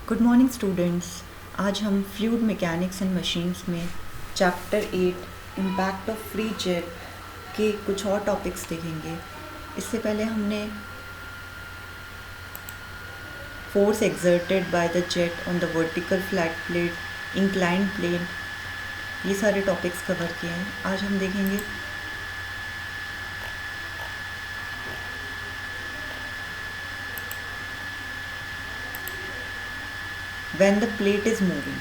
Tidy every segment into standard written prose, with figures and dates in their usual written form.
Good morning students. आज हम fluid mechanics and machines में chapter 8 impact of free jet के कुछ और टॉपिक्स देखेंगे। इससे पहले हमने force exerted by the jet on the vertical flat plate, inclined plane, ये सारे टॉपिक्स कवर किए हैं। आज हम देखेंगे when the plate is moving.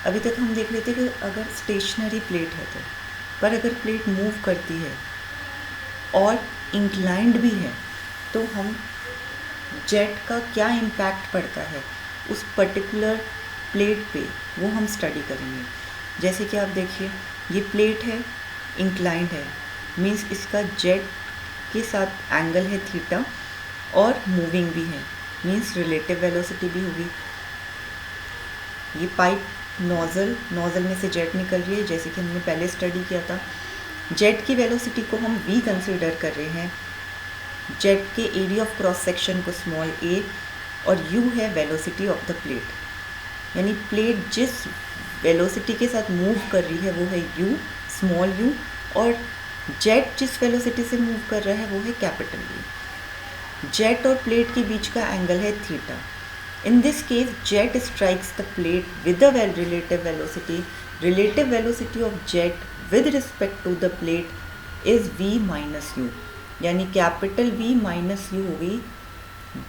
अभी तक हम देख रहे थे कि अगर स्टेशनरी प्लेट है तो, पर अगर प्लेट मूव करती है और इंक्लाइंड भी है तो हम जेट का क्या इम्पैक्ट पड़ता है उस पर्टिकुलर प्लेट पे, वो हम स्टडी करेंगे। जैसे कि आप देखिए, ये प्लेट है, इंक्लाइंड है, मीन्स इसका जेट के साथ एंगल है थीटा और मूविंग भी है, मीन्स रिलेटिव वेलोसिटी भी होगी। ये पाइप नोज़ल में से जेट निकल रही है, जैसे कि हमने पहले स्टडी किया था। जेट की वेलोसिटी को हम v कंसीडर कर रहे हैं, जेट के एरिया ऑफ क्रॉस सेक्शन को स्मॉल a, और u है वेलोसिटी ऑफ द प्लेट। यानी प्लेट जिस वेलोसिटी के साथ मूव कर रही है वो है u, स्मॉल u, और जेट जिस वेलोसिटी से मूव कर रहा है वो है कैपिटल V। जेट और प्लेट के बीच का एंगल है theta. In this case, jet strikes the plate with a relative velocity. Relative velocity of jet with respect to the plate is v minus u. यानी कैपिटल V माइनस u होगी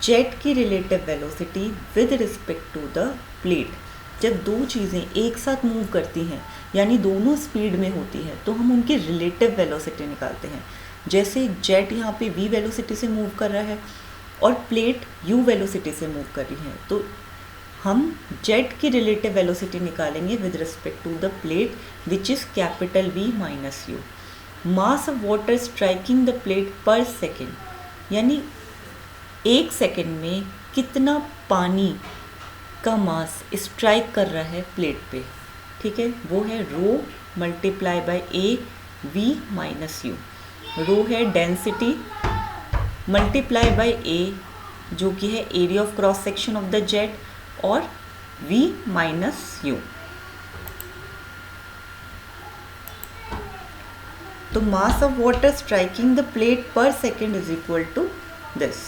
jet की relative velocity with respect to the plate. जब दो चीज़ें एक साथ move करती हैं, यानी दोनों स्पीड में होती हैं, तो हम उनकी रिलेटिव वेलोसिटी निकालते हैं। जैसे जेट यहाँ पे v वेलोसिटी से मूव कर रहा है और प्लेट u वेलोसिटी से मूव कर रही है, तो हम जेट की रिलेटिव वेलोसिटी निकालेंगे with respect to the plate which is capital V minus u। Mass of water striking the plate per second, यानी एक सेकेंड में कितना पानी का मास स्ट्राइक कर रहा है प्लेट पे, ठीक है, वो है rho multiply by a V minus u। Rho है डेंसिटी मल्टीप्लाई बाय ए, जो कि है area of cross section of the jet, और v माइनस u। तो mass of water striking the plate per second is equal to this.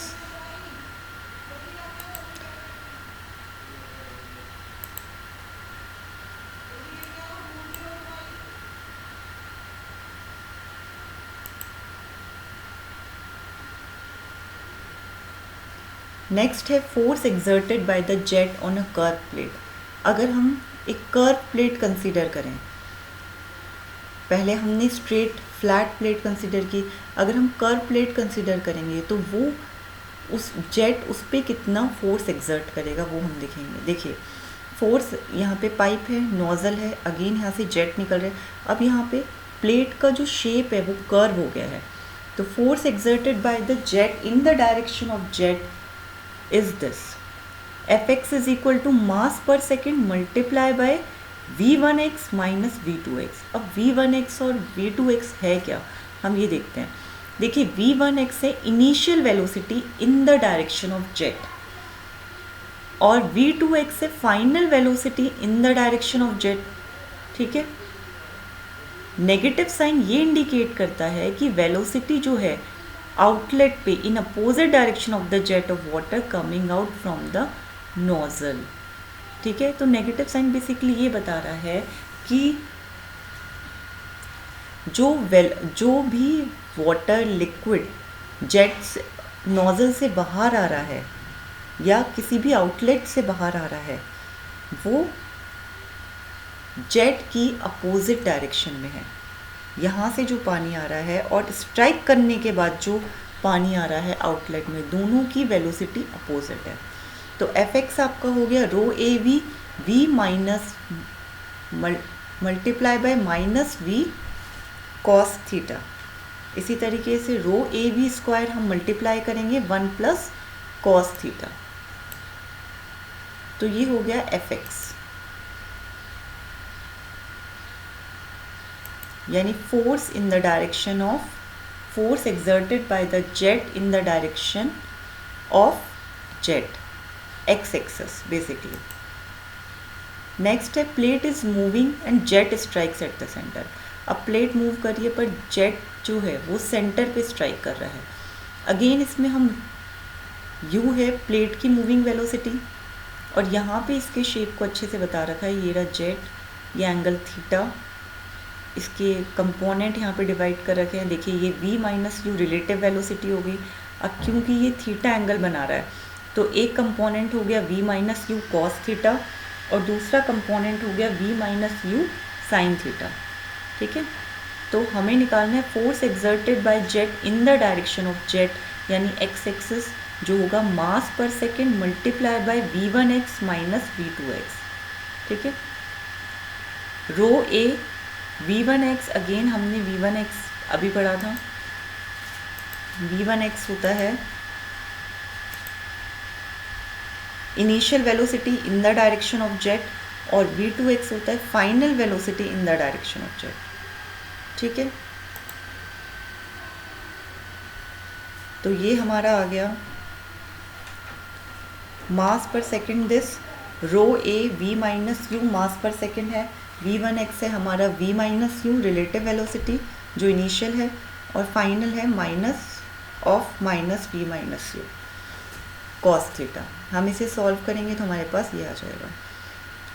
Next है force exerted by the jet on a curve plate. अगर हम एक curve plate consider करें, पहले हमने straight flat plate consider की, अगर हम कर्व प्लेट कंसीडर करेंगे तो वो उस जेट उस पर कितना फोर्स एक्सर्ट करेगा वो हम देखेंगे। देखिए, फोर्स यहाँ पे पाइप है, नोज़ल है, अगेन यहाँ से जेट निकल रहा है। अब यहाँ पे प्लेट का जो शेप है वो कर्व हो गया है, तो force exerted by the jet in the direction of jet is this. Fx is equal to mass per second multiply by v1x minus v2x। अब v1x और v2x है क्या, हम ये देखते हैं। देखिए, v1x है initial velocity in the direction of jet, और v2x है final velocity in the direction of jet, ठीक है। नेगेटिव साइन ये इंडिकेट करता है कि वेलोसिटी जो है आउटलेट पे in opposite direction of the jet of water coming out from the nozzle, ठीक है। तो नेगेटिव साइन बेसिकली ये बता रहा है कि जो भी वाटर लिक्विड जेट से नोजल से बाहर आ रहा है या किसी भी आउटलेट से बाहर आ रहा है, वो जेट की अपोजिट डायरेक्शन में है। यहाँ से जो पानी आ रहा है और स्ट्राइक करने के बाद जो पानी आ रहा है आउटलेट में, दोनों की वेलोसिटी अपोजिट है। तो Fx आपका हो गया rho a V, v minus multiply by minus v cos theta. इसी तरीके से रो ए वी स्क्वायर हम मल्टीप्लाई करेंगे 1 प्लस कॉस थीटा, तो ये हो गया Fx। यानी force in the direction of force exerted by the jet in the direction of jet, x axis basically. Next है plate is moving and jet strikes at the centre. अब plate move कर रही है पर jet जो है वो centre पे स्ट्राइक कर रहा है। अगेन इसमें हम u है प्लेट की मूविंग वेलोसिटी, और यहाँ पे इसके शेप को अच्छे से बता रखा है, ये रहा जेट, ये एंगल थीटा, इसके कंपोनेंट यहाँ पे डिवाइड कर रखे हैं। देखिए ये v minus u relative velocity हो गई। अब क्योंकि ये थीटा एंगल बना रहा है तो एक कंपोनेंट हो गया v minus u cos theta और दूसरा कंपोनेंट हो गया v minus you sine theta. ठीक है, तो हमें निकालना है force exerted bye jet in the direction of jet, यानी एक्स एक्सिस, जो होगा मास per second multiply by v1x minus v2x। ठीक है, रो ए v1x, अगेन हमने v1x अभी पढ़ा था, v1x होता है initial velocity in the direction of jet और v2x होता है final velocity in the direction of jet. ठीक है, तो ये हमारा आ गया mass per second, this rho a v minus u mass per second है, v1x है हमारा v minus u relative velocity जो इनिशियल है, और फाइनल है minus of minus v minus u cos theta. हम इसे सॉल्व करेंगे तो हमारे पास ये आ जाएगा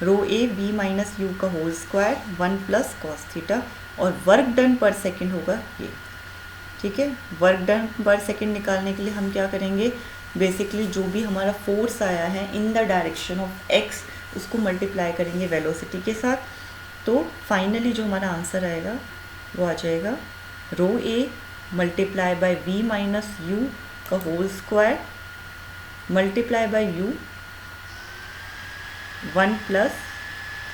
rho a v minus u का whole square 1 plus cos theta, और वर्क डन पर सेकेंड होगा ये। ठीक है, वर्क डन पर सेकेंड निकालने के लिए हम क्या करेंगे, बेसिकली जो भी हमारा फोर्स आया है इन द डायरेक्शन ऑफ x उसको मल्टीप्लाई करेंगे वेलोसिटी के साथ, तो फाइनली जो हमारा आंसर आएगा वो आ जाएगा rho a multiply by v minus u का whole square multiply by u 1 plus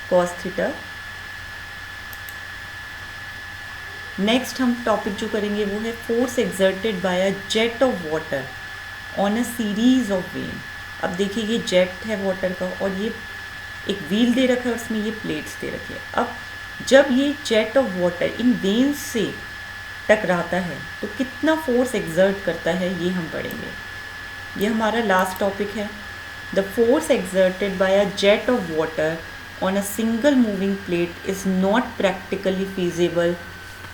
cos theta. Next हम टॉपिक जो करेंगे वो है force exerted by a jet of water on a series of vane. अब देखिए ये जेट है वाटर का और ये एक व्हील दे रखा है, उसमें ये प्लेट्स दे रखे हैं। अब जब ये jet of water in veins से टकराता है तो कितना फोर्स एक्सर्ट करता है ये हम पढ़ेंगे। ये हमारा लास्ट टॉपिक है, the force exerted by a jet of water on a single moving plate is not practically feasible,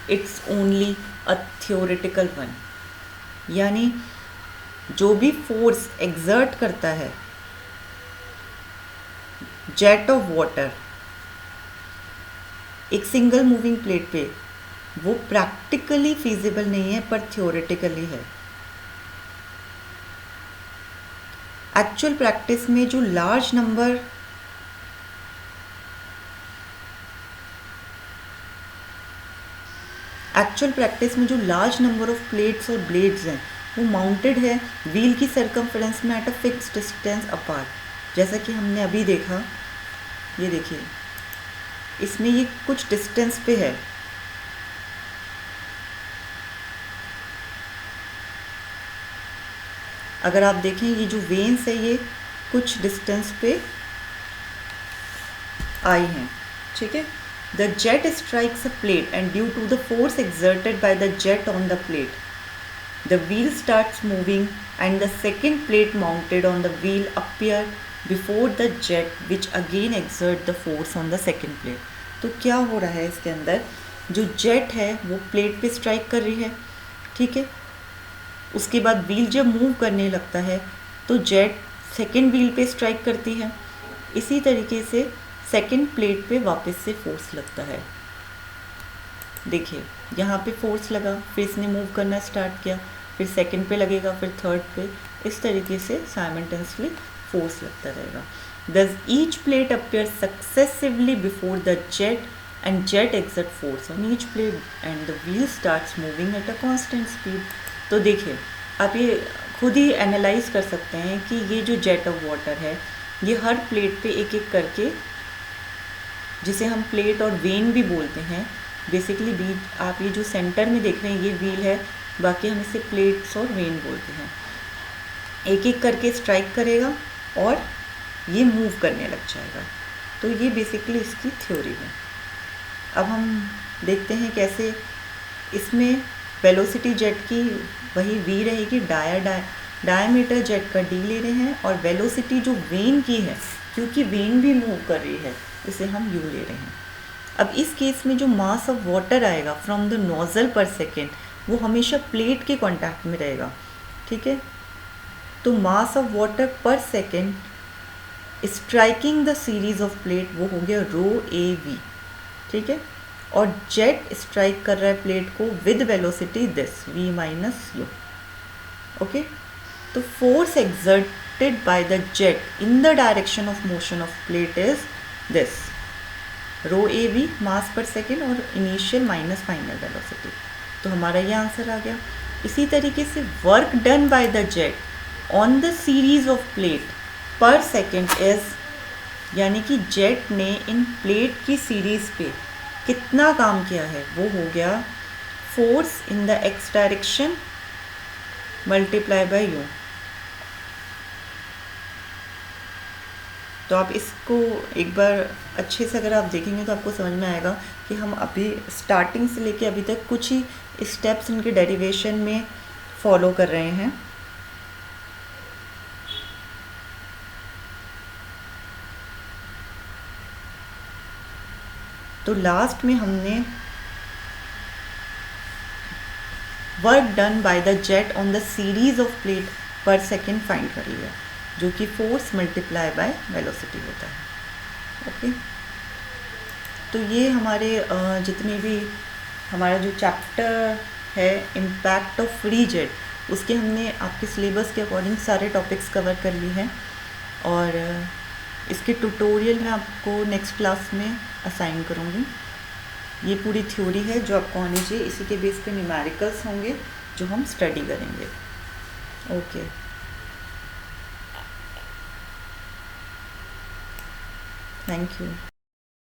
it's only a theoretical one. यानी जो भी फोर्स एक्सर्ट करता है जेट ऑफ वाटर एक सिंगल मूविंग प्लेट पे, वो practically feasible नहीं है पर थियोरेटिकली है। एक्चुअल प्रैक्टिस में जो लार्ज नंबर ऑफ प्लेट्स और ब्लेड्स हैं वो माउंटेड है व्हील की सर्कमफेरेंस में at a fixed distance apart. जैसा कि हमने अभी देखा, ये देखिए इसमें ये कुछ डिस्टेंस पे है, अगर आप देखें ये जो वेन्स है ये कुछ डिस्टेंस पे आई हैं। ठीक है, the jet strikes a plate and due to the force exerted by the jet on the plate the wheel starts moving and the second plate mounted on the wheel appear before the jet which again exert the force on the second plate. तो क्या हो रहा है इसके अंदर, जो jet है वो प्लेट पे स्ट्राइक कर रही है। ठीक है, उसके बाद व्हील जब मूव करने लगता है तो जेट सेकेंड व्हील पे स्ट्राइक करती है। इसी तरीके से सेकेंड प्लेट पे वापस से फोर्स लगता है। देखिए यहाँ पे फोर्स लगा, फिर इसने मूव करना स्टार्ट किया, फिर सेकेंड पे लगेगा, फिर थर्ड पे, इस तरीके से साइमल्टेनियसली फोर्स लगता रहेगा। Thus each plate appears successively before the jet and jet exert force on each plate and the wheel starts moving at a constant speed। तो देखिए आप ये खुद ही एनालाइज कर सकते हैं कि ये जो जेट ऑफ वाटर है ये हर प्लेट पे एक एक करके, जिसे हम प्लेट और वेन भी बोलते हैं, बेसिकली बीच आप ये जो सेंटर में देख रहे हैं ये व्हील है, बाकी हम इसे प्लेट्स और वेन बोलते हैं। एक एक करके स्ट्राइक करेगा और ये मूव करने लग जाएगा। तो ये बेसिकली इसकी थ्योरी है। अब हम देखते हैं कैसे इसमें वेलोसिटी जेट की वही v रहेगी, डायमीटर जेट का d ले रहे हैं, और वेलोसिटी जो वेन की है, क्योंकि वेन भी मूव कर रही है इसे हम यू ले रहे हैं। अब इस केस में जो मास ऑफ वाटर आएगा फ्रॉम द नोजल पर सेकेंड वो हमेशा प्लेट के कांटेक्ट में रहेगा, ठीक है। तो मास ऑफ वाटर पर second striking the series of plate वो हो गया रो ए वी, ठीक है। और जेट स्ट्राइक कर रहा है प्लेट को with velocity this v minus u, okay. तो force exerted by the jet in the direction of motion of plate is this rho a v mass per second और initial minus final velocity. तो हमारा ये answer आ गया। इसी तरीके से work done by the jet on the series of plate per second is, यानी कि जेट ने इन प्लेट की सीरीज पे कितना काम किया है वो हो गया force in the x direction multiply by you. तो आप इसको एक बार अच्छे से अगर आप देखेंगे तो आपको समझ में आएगा कि हम अभी स्टार्टिंग से लेके अभी तक कुछ ही स्टेप्स इनके डेरिवेशन में फॉलो कर रहे हैं। तो लास्ट में हमने work done by the jet on the series of plate per second find कर लिया, जो कि फोर्स मल्टीप्लाई बाय वेलोसिटी होता है, ओके। तो ये हमारे जितने भी हमारा जो चैप्टर है इम्पैक्ट ऑफ फ्री जेट, उसके हमने आपके सिलेबस के अकॉर्डिंग सारे टॉपिक्स कवर कर लिए हैं और इसके ट्यूटोरियल मैं आपको नेक्स्ट क्लास में असाइन करूँगी। ये पूरी थ्योरी है जो आपको आनी चाहिए, इसी के बेस पे न्यूमेरिकल्स होंगे जो हम स्टडी करेंगे, ओके। Thank you.